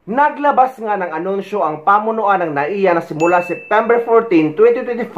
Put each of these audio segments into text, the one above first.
Naglabas nga ng anunsyo ang pamunuan ng NAIA na simula September 14, 2025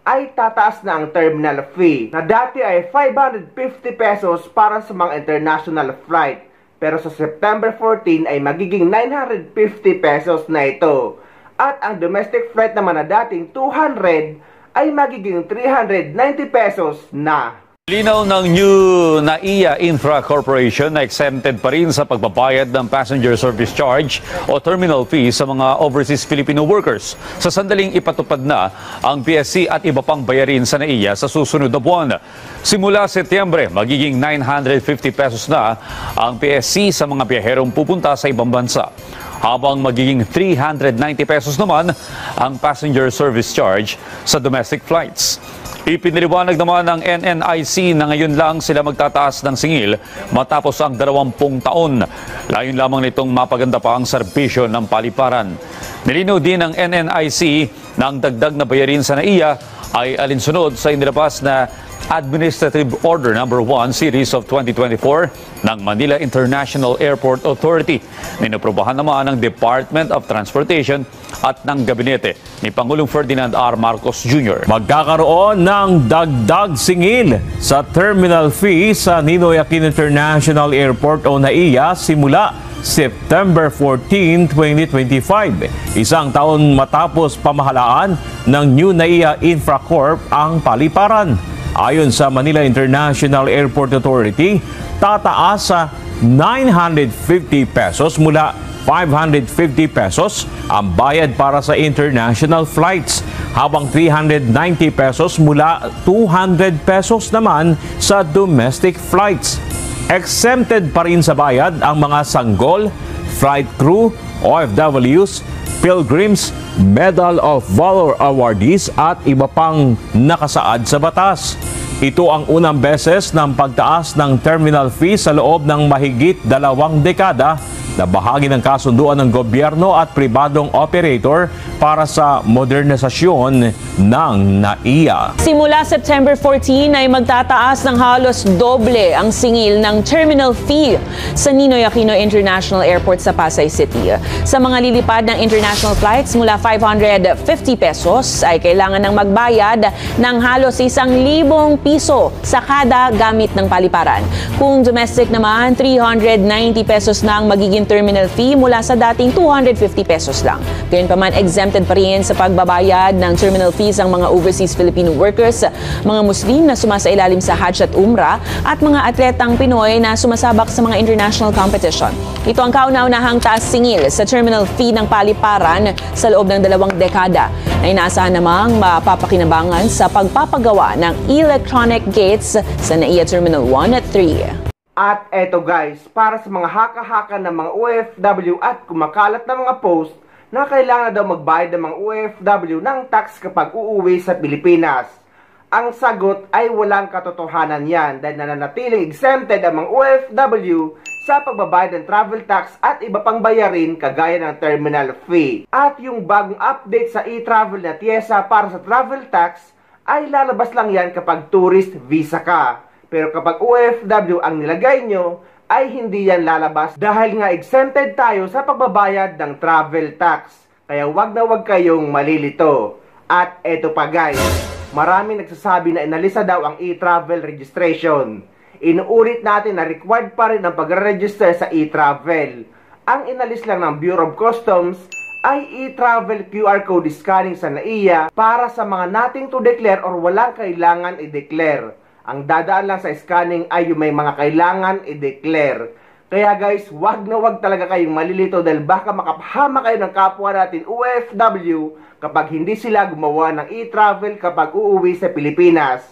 ay tataas na ang terminal fee na dati ay 550 pesos para sa mga international flight. Pero sa September 14 ay magiging 950 pesos na ito. At ang domestic flight naman na dating 200 ay magiging 390 pesos na. Linaw ng new NAIA Infra Corporation na exempted pa rin sa pagbabayad ng passenger service charge o terminal fee sa mga overseas Filipino workers sa sandaling ipatupad na ang PSC at iba pang bayarin sa NAIA sa susunod na buwan. Simula Setyembre, magiging 950 pesos na ang PSC sa mga biyaherong pupunta sa ibang bansa, habang magiging 390 pesos naman ang passenger service charge sa domestic flights. Ipiniliwanag naman ng NNIC na ngayon lang sila magtataas ng singil matapos ang 20 taon. Layon lamang nitong mapaganda pa ang serbisyo ng paliparan. Nilinaw din ng NNIC na ang dagdag na bayarin sa NAIA ay alinsunod sa inilabas na Administrative Order No. 1 Series of 2024 ng Manila International Airport Authority. Ninaprubahan naman ng Department of Transportation at ng Gabinete ni Pangulong Ferdinand R. Marcos Jr. Magkakaroon ng dagdag singil sa terminal fee sa Ninoy Aquino International Airport o NAIA simula September 14, 2025. Isang taon matapos pamahalaan ng new NAIA Infracorp ang paliparan. Ayon sa Manila International Airport Authority, tataas sa 950 pesos mula 550 pesos ang bayad para sa international flights, habang 390 pesos mula 200 pesos naman sa domestic flights. Exempted pa rin sa bayad ang mga sanggol, flight crew, OFWs, pilgrims, Medal of Valor awardees at iba pang nakasaad sa batas. Ito ang unang beses ng pagtaas ng terminal fee sa loob ng mahigit 2 dekada na bahagi ng kasunduan ng gobyerno at pribadong operator para sa modernisasyon ng NAIA. Simula September 14 ay magtataas ng halos doble ang singil ng terminal fee sa Ninoy Aquino International Airport sa Pasay City. Sa mga lilipad ng international flights mula 550 pesos ay kailangan ng magbayad ng halos 1,000 piso sa kada gamit ng paliparan. Kung domestic naman, 390 pesos na ang magiging terminal fee mula sa dating 250 pesos lang. Gayunpaman, exempted pa rin sa pagbabayad ng terminal fees ang mga overseas Filipino workers, mga Muslim na sumasailalim sa Hajj at Umrah, at mga atletang Pinoy na sumasabak sa mga international competition. Ito ang kauna-unahang taas singil sa terminal fee ng paliparan sa loob ng 2 dekada na inaasahan namang mapapakinabangan sa pagpapagawa ng electronic gates sa NAIA Terminal 1 at 3. At eto guys, para sa mga haka-haka ng mga OFW at kumakalat na mga post na kailangan daw magbayad ng mga OFW ng tax kapag uuwi sa Pilipinas. Ang sagot ay walang katotohanan yan dahil nananatiling exempted ang mga OFW sa pagbabayad ng travel tax at iba pang bayarin kagaya ng terminal fee. At yung bagong update sa e-travel na TIESA para sa travel tax ay lalabas lang yan kapag tourist visa ka. Pero kapag OFW ang nilagay nyo, ay hindi yan lalabas dahil nga exempted tayo sa pagbabayad ng travel tax. Kaya wag na wag kayong malilito. At eto pa guys, maraming nagsasabi na inalisa daw ang e-travel registration. Inuulit natin na required pa rin ang pagre-register sa e-travel. Ang inalis lang ng Bureau of Customs ay e-travel QR code scanning sa NAIA para sa mga nating to declare or walang kailangan i-declare. Ang dadaan lang sa scanning ay yung may mga kailangan i-declare. Kaya guys, wag na wag talaga kayong malilito dahil baka makapahama kayo ng kapwa natin OFW kapag hindi sila gumawa ng e-travel kapag uuwi sa Pilipinas.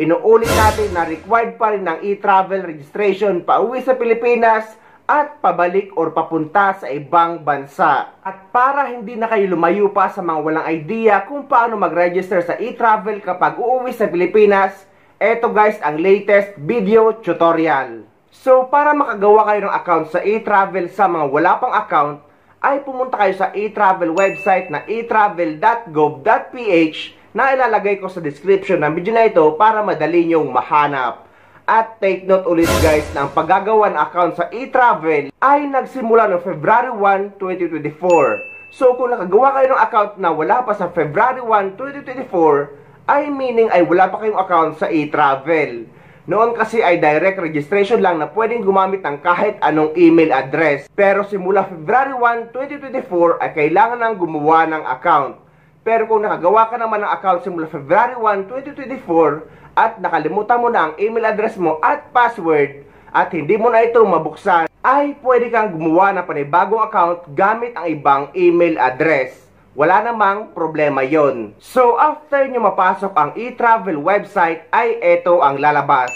Inuulit natin na required pa rin ng e-travel registration pauwi sa Pilipinas at pabalik or papunta sa ibang bansa. At para hindi na kayo lumayo pa sa mga walang idea kung paano mag-register sa e-travel kapag uuwi sa Pilipinas, eto guys ang latest video tutorial. So para makagawa kayo ng account sa e-travel sa mga wala pang account, ay pumunta kayo sa e-travel website na e-travel.gov.ph na ilalagay ko sa description ng video na ito para madali nyong mahanap. At take note ulit guys na ang paggagawa ng account sa e-travel ay nagsimula noong February 1, 2024. So kung nakagawa kayo ng account na wala pa sa February 1, 2024, ay meaning ay wala pa kayong account sa e-travel. Noon kasi ay direct registration lang na pwedeng gumamit ng kahit anong email address. Pero simula February 1, 2024 ay kailangan nang gumawa ng account. Pero kung nakagawa ka naman ng account simula February 1, 2024 at nakalimutan mo na ang email address mo at password at hindi mo na ito mabuksan, ay pwede kang gumawa ng panibagong account gamit ang ibang email address. Wala namang problema yon. So after nyo mapasok ang e-travel website ay ito ang lalabas.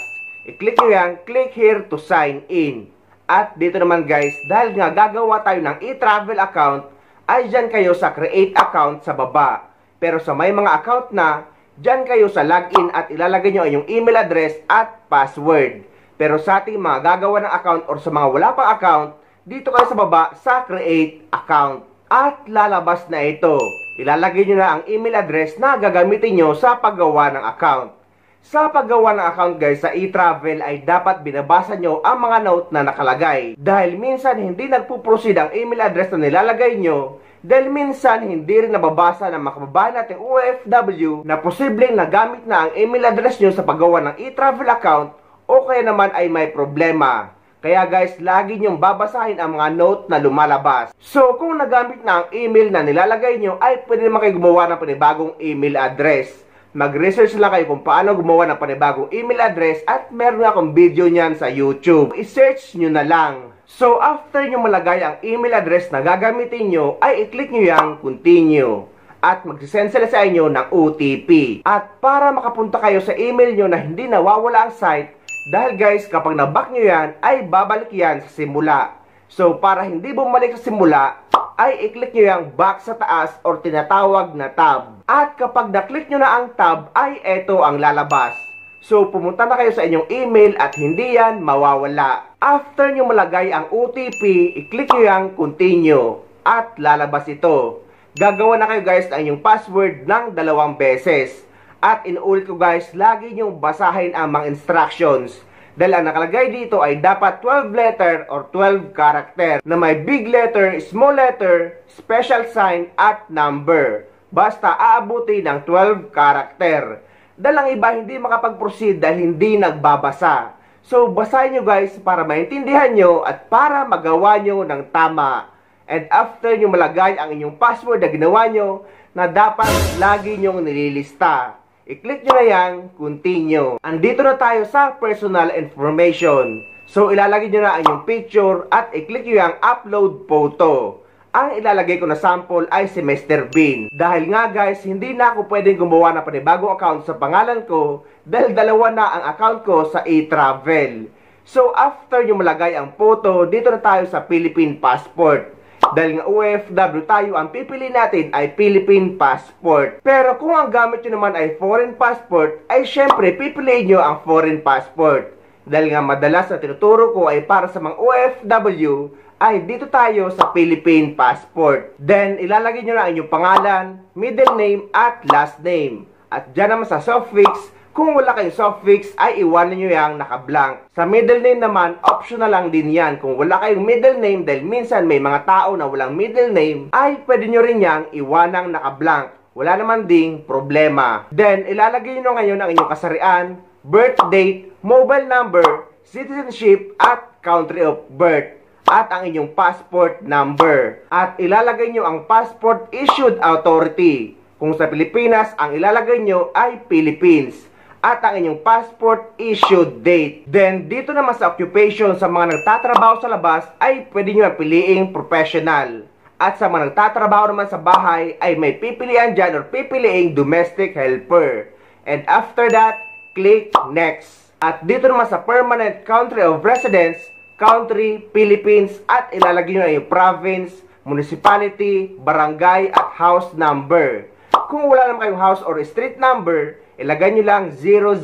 I-click nyo yan, click here to sign in. At dito naman guys, dahil nga gagawa tayo ng e-travel account, ay dyan kayo sa create account sa baba. Pero sa may mga account na, dyan kayo sa login at ilalagay nyo ang yung email address at password. Pero sa ating mga gagawa ng account or sa mga wala pang account, dito kayo sa baba sa create account. At lalabas na ito. Ilalagay nyo na ang email address na gagamitin nyo sa paggawa ng account. Sa paggawa ng account guys sa e-travel ay dapat binabasa nyo ang mga note na nakalagay. Dahil minsan hindi nagpo-proceed ang email address na nilalagay nyo. Dahil minsan hindi rin nababasa ng mga kababayan nating OFW na posibleng nagamit na ang email address nyo sa paggawa ng e-travel account o kaya naman ay may problema. Kaya guys, lagi nyong babasahin ang mga note na lumalabas. So, kung nagamit na ang email na nilalagay nyo, ay pwede naman kayo gumawa ng panibagong email address. Mag-research lang kayo kung paano gumawa ng panibagong email address at meron akong video niyan sa YouTube. I-search nyo na lang. So, after nyo malagay ang email address na gagamitin nyo, ay i-click nyo yung continue. At magsisend sila sa inyo ng OTP. At para makapunta kayo sa email nyo na hindi nawawala ang site, dahil guys, kapag naback nyo yan, ay babalik yan sa simula. So, para hindi bumalik sa simula, ay i-click nyo yung back sa taas or tinatawag na tab. At kapag na-click nyo na ang tab, ay eto ang lalabas. So, pumunta na kayo sa inyong email at hindi yan mawawala. After nyo malagay ang OTP, i-click nyo yung continue. At lalabas ito. Gagawa na kayo guys ng inyong password ng 2 beses. At inuulit ko guys, lagi nyong basahin ang mga instructions. Dahil ang nakalagay dito ay dapat 12 letter or 12 character na may big letter, small letter, special sign at number. Basta aabuti ng 12 character. Dahil ang iba hindi makapag-proceed dahil hindi nagbabasa. So basahin nyo guys para maintindihan nyo at para magawa nyo ng tama. And after nyo malagay ang inyong password na ginawa nyo, na dapat lagi nyong nililista. I-click nyo na yan, continue. Andito na tayo sa personal information. So, ilalagay nyo na ang inyong picture at i-click nyo yung upload photo. Ang ilalagay ko na sample ay si Mr. Bean. Dahil nga guys, hindi na ako pwedeng gumawa ng panibagong account sa pangalan ko dahil 2 na ang account ko sa e-travel. So, after nyo malagay ang photo, dito na tayo sa Philippine Passport. Dahil nga OFW tayo, ang pipili natin ay Philippine Passport. Pero kung ang gamit nyo naman ay Foreign Passport, ay syempre pipiliin nyo ang Foreign Passport. Dahil nga madalas na tinuturo ko ay para sa mga OFW, ay dito tayo sa Philippine Passport. Then ilalagay nyo na ang inyong pangalan, middle name at last name. At dyan naman sa suffix, kung wala kayong suffix, ay iwanan nyo yung naka-blank. Sa middle name naman, optional lang din yan. Kung wala kayong middle name, dahil minsan may mga tao na walang middle name, ay pwede nyo rin yang iwanang naka-blank. Wala naman ding problema. Then, ilalagay nyo ngayon ang inyong kasarian, birth date, mobile number, citizenship, at country of birth. At ang inyong passport number. At ilalagay nyo ang passport issued authority. Kung sa Pilipinas, ang ilalagay nyo ay Philippines. At ang inyong passport issued date. Then, dito naman sa occupation sa mga nagtatrabaho sa labas, ay pwede nyo piliing professional. At sa mga nagtatrabaho naman sa bahay, ay may pipilian dyan or pipiliing domestic helper. And after that, click next. At dito naman sa permanent country of residence, country, Philippines, at ilalagay nyo yung province, municipality, barangay, at house number. Kung wala naman kayong house or street number, ilagay nyo lang 0000.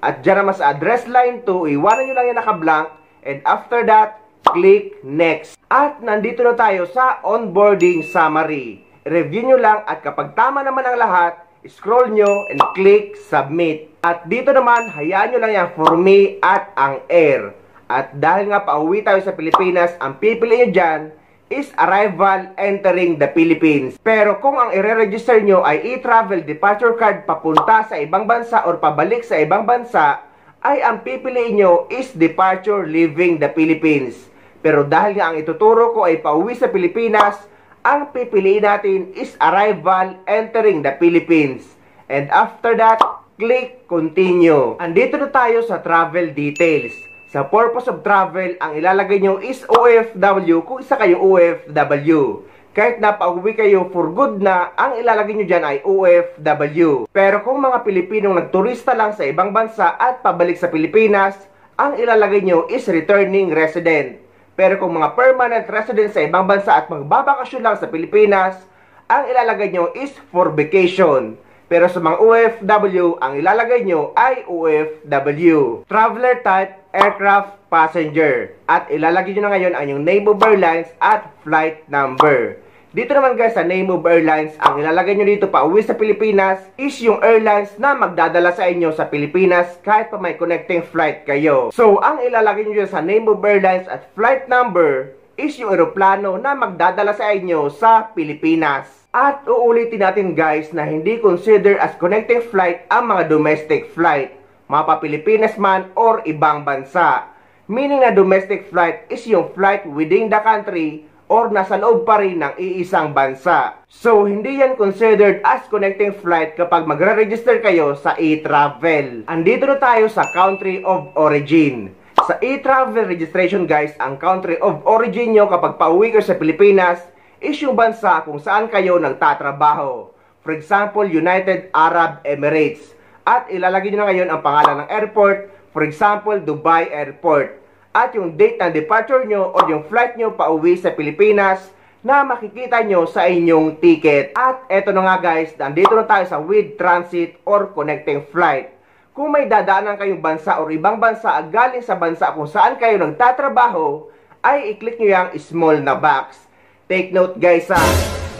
At dyan naman sa address line 2, iwanan nyo lang yung naka-blank. And after that, click next. At nandito na tayo sa onboarding summary. Review nyo lang at kapag tama naman ang lahat, scroll nyo and click submit. At dito naman, hayaan nyo lang yung for me at ang air. At dahil nga pauwi tayo sa Pilipinas, ang pipili nyo dyan is arrival entering the Philippines. Pero kung ang i-register nyo ay e-travel departure card papunta sa ibang bansa or pabalik sa ibang bansa, ay ang pipiliin nyo is departure leaving the Philippines. Pero dahil nga ang ituturo ko ay pauwi sa Pilipinas, ang pipiliin natin is arrival entering the Philippines. And after that, click continue. Andito na tayo sa travel details. Sa purpose of travel, ang ilalagay nyo is OFW kung isa kayong OFW. Kahit na pauwi kayo for good na, ang ilalagay nyo dyan ay OFW. Pero kung mga Pilipinong nagturista lang sa ibang bansa at pabalik sa Pilipinas, ang ilalagay nyo is returning resident. Pero kung mga permanent resident sa ibang bansa at magbabakasyon lang sa Pilipinas, ang ilalagay nyo is for vacation. Pero sa mga OFW, ang ilalagay nyo ay OFW. Traveler type, aircraft, passenger. At ilalagay nyo na ngayon ang yung name of airlines at flight number. Dito naman guys sa name of airlines, ang ilalagay nyo dito pa uwi sa Pilipinas is yung airlines na magdadala sa inyo sa Pilipinas kahit pa may connecting flight kayo. So, ang ilalagay nyo dyan sa name of airlines at flight number is yung eroplano na magdadala sa inyo sa Pilipinas. At uulitin natin guys na hindi consider as connecting flight ang mga domestic flight, mapa Pilipinas man or ibang bansa. Meaning na domestic flight is yung flight within the country or nasa loob pa rin ng iisang bansa. So hindi yan considered as connecting flight kapag magre-register kayo sa e-travel. Andito na tayo sa country of origin. Sa e-travel registration guys, ang country of origin nyo kapag pauwi kayo sa Pilipinas is yung bansa kung saan kayo nagtatrabaho. For example, United Arab Emirates. At ilalagay nyo na ngayon ang pangalan ng airport. For example, Dubai Airport. At yung date ng departure nyo or yung flight nyo pauwi sa Pilipinas na makikita nyo sa inyong ticket. At eto na nga guys, nandito na tayo sa with transit or connecting flight. Kung may dadaanan kayong bansa or ibang bansa galing sa bansa kung saan kayo nagtatrabaho, ay i-click nyo yung small na box. Take note guys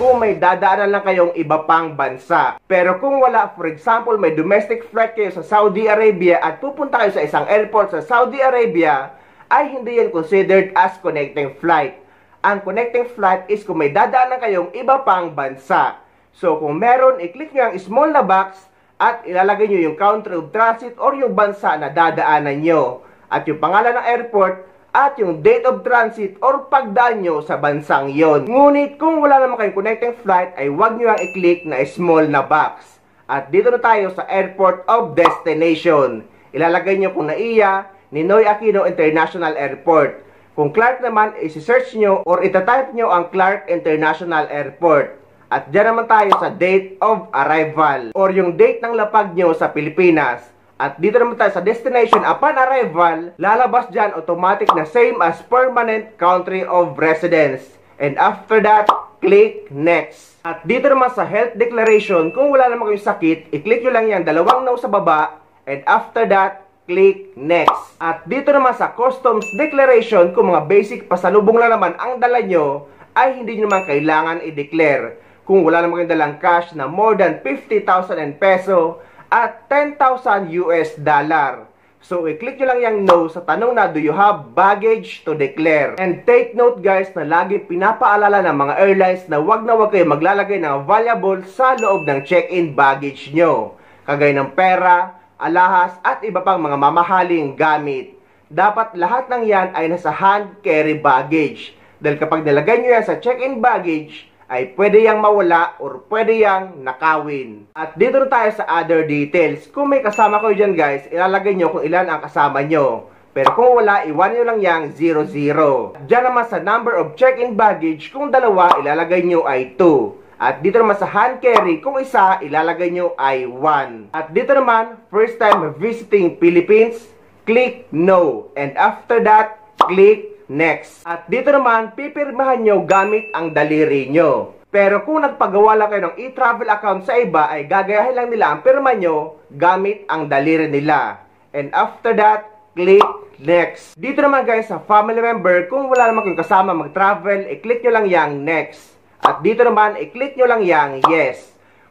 kung may dadaanan lang kayong iba pang bansa. Pero kung wala, for example, may domestic flight kayo sa Saudi Arabia at pupunta kayo sa isang airport sa Saudi Arabia, ay hindi yan considered as connecting flight. Ang connecting flight is kung may dadaanan kayong iba pang bansa. So kung meron, i-click nyo ang small na box at ilalagay nyo yung country of transit or yung bansa na dadaanan nyo. At yung pangalan ng airport, at yung date of transit or pagdaan nyo sa bansang yon. Ngunit kung wala naman kayong connecting flight ay huwag nyo ang i-click na small na box. At dito na tayo sa airport of destination. Ilalagay nyo kung NAIA, Ninoy Aquino International Airport. Kung Clark naman, isi-search nyo or itatype nyo ang Clark International Airport. At dyan naman tayo sa date of arrival or yung date ng lapag nyo sa Pilipinas. At dito naman tayo sa destination upon arrival, lalabas dyan automatic na same as permanent country of residence. And after that, click next. At dito naman sa health declaration, kung wala naman kayong sakit, i-click nyo lang yan dalawang no sa baba. And after that, click next. At dito naman sa customs declaration, kung mga basic pasalubong lang naman ang dala nyo, ay hindi nyo naman kailangan i-declare. Kung wala naman kayong dalang cash na more than 50,000 peso, at 10,000 US dollar. So, i-click nyo lang yung no sa tanong na, do you have baggage to declare? And take note guys na lagi pinapaalala ng mga airlines na wag kayo maglalagay ng valuable sa loob ng check-in baggage nyo. Kagaya ng pera, alahas, at iba pang mga mamahaling gamit. Dapat lahat ng yan ay nasa hand carry baggage. Dahil kapag nilagay nyo yan sa check-in baggage, ay pwede yang mawala or pwede yang nakawin. At dito na tayo sa other details. Kung may kasama kayo dyan guys, ilalagay nyo kung ilan ang kasama nyo. Pero kung wala, iwan nyo lang yang 00. Diyan naman sa number of check-in baggage, kung dalawa, ilalagay nyo ay 2. At dito naman sa hand carry, kung isa, ilalagay nyo ay 1. At dito naman, first time visiting Philippines, click no. And after that, click next. At dito naman, pipirmahan nyo gamit ang daliri nyo. Pero kung nagpagawa lang kayo ng e-travel account sa iba, ay gagayahin lang nila ang pirma nyo gamit ang daliri nila. And after that, click next. Dito naman guys, sa family member, kung wala naman kayong kasama mag-travel, i-click nyo lang yang next. At dito naman, i-click nyo lang yang yes.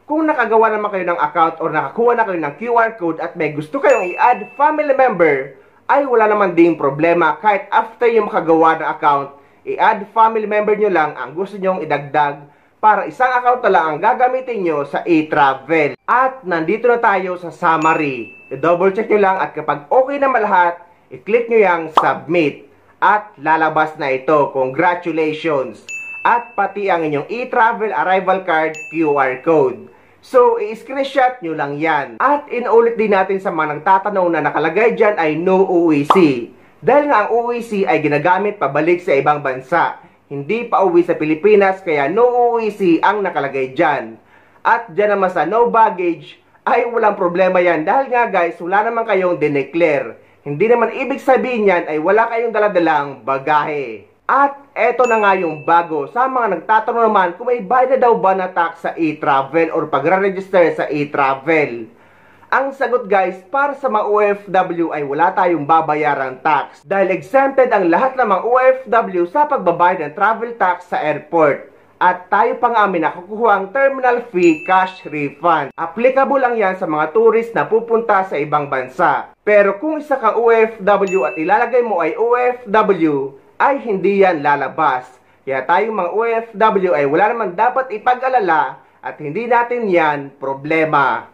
Kung nakagawa naman kayo ng account or nakakuha na kayo ng QR code at may gusto kayong i-add family member, ay wala naman ding problema. Kahit after yung makagawa ng account, i-add family member nyo lang ang gusto nyong idagdag para isang account na lang ang gagamitin nyo sa e-travel. At nandito na tayo sa summary. I-double check nyo lang at kapag okay naman lahat, i-click nyo yung submit. At lalabas na ito. Congratulations! At pati ang inyong e-travel arrival card QR code. So, i-screenshot nyo lang yan. At inulit din natin sa mga nagtatanong na nakalagay dyan ay no UEC. Dahil nga ang UEC ay ginagamit pabalik sa ibang bansa. Hindi pa uwi sa Pilipinas, kaya no UEC ang nakalagay dyan. At dyan naman sa no baggage, ay walang problema yan. Dahil nga guys, wala naman kayong dineclare. Hindi naman ibig sabihin yan ay wala kayong daladalang bagahe. At eto na nga yung bago. Sa mga nagtatanong naman kung may bayad na daw ba na tax sa e-travel or pagre-register sa e-travel. Ang sagot guys, para sa mga OFW ay wala tayong babayarang tax. Dahil exempted ang lahat ng mga OFW sa pagbabayad ng travel tax sa airport. At tayo pa nga nakukuha ang terminal fee cash refund. Applicable lang yan sa mga tourist na pupunta sa ibang bansa. Pero kung isa kang OFW at ilalagay mo ay OFW, ay hindi yan lalabas. Kaya tayong mga OFW ay wala naman dapat ipag-alala at hindi natin yan problema.